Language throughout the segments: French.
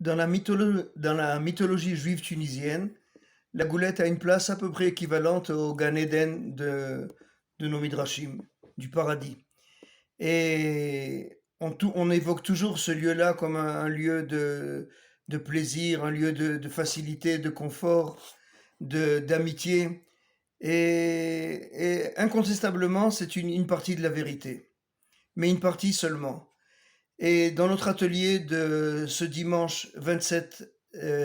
Dans la mythologie juive tunisienne, la goulette a une place à peu près équivalente au Gan Eden de nos midrashim, du paradis. Et on évoque toujours ce lieu-là comme un lieu de plaisir, un lieu de facilité, de confort, d'amitié. Et incontestablement, c'est une partie de la vérité, mais une partie seulement. Et dans notre atelier de ce dimanche 27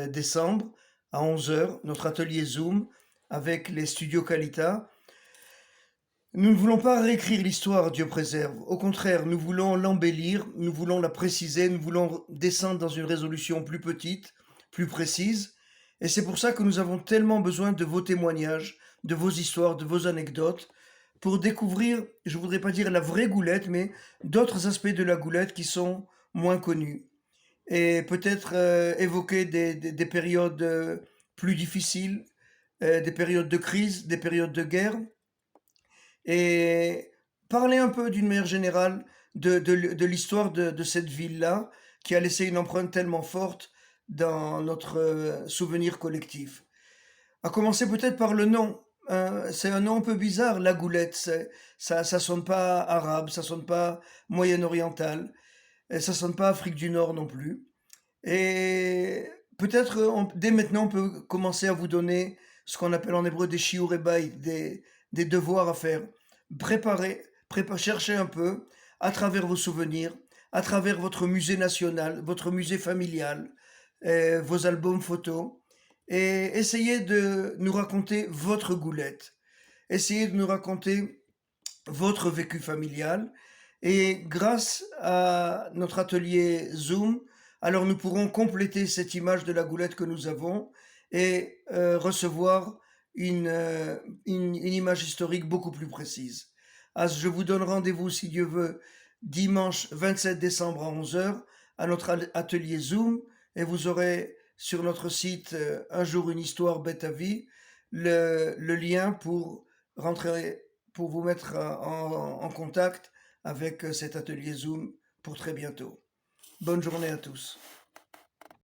décembre à 11 heures, notre atelier Zoom avec les studios Calita, nous ne voulons pas réécrire l'histoire, Dieu préserve. Au contraire, nous voulons l'embellir, nous voulons la préciser, nous voulons descendre dans une résolution plus petite, plus précise. Et c'est pour ça que nous avons tellement besoin de vos témoignages, de vos histoires, de vos anecdotes, pour découvrir, je voudrais pas dire la vraie goulette, mais d'autres aspects de la goulette qui sont moins connus. Et peut-être évoquer des périodes plus difficiles, des périodes de crise, des périodes de guerre, et parler un peu d'une manière générale de l'histoire de cette ville-là, qui a laissé une empreinte tellement forte dans notre souvenir collectif. À commencer peut-être par le nom. C'est un nom un peu bizarre, la Goulette. Ça sonne pas arabe, ça sonne pas moyen-oriental, et ça sonne pas Afrique du Nord non plus. Et peut-être dès maintenant on peut commencer à vous donner ce qu'on appelle en hébreu des shiur des devoirs à faire. Cherchez un peu à travers vos souvenirs, à travers votre musée national, votre musée familial, vos albums photos, et essayez de nous raconter votre goulette. Essayez de nous raconter votre vécu familial. Et grâce à notre atelier Zoom, alors nous pourrons compléter cette image de la goulette que nous avons et recevoir une image historique beaucoup plus précise. Je vous donne rendez-vous, si Dieu veut, dimanche 27 décembre à 11 heures à notre atelier Zoom, et vous aurez sur notre site Un jour une histoire bête à vie le lien pour rentrer, pour vous mettre en contact avec cet atelier Zoom pour très bientôt. Bonne journée à tous.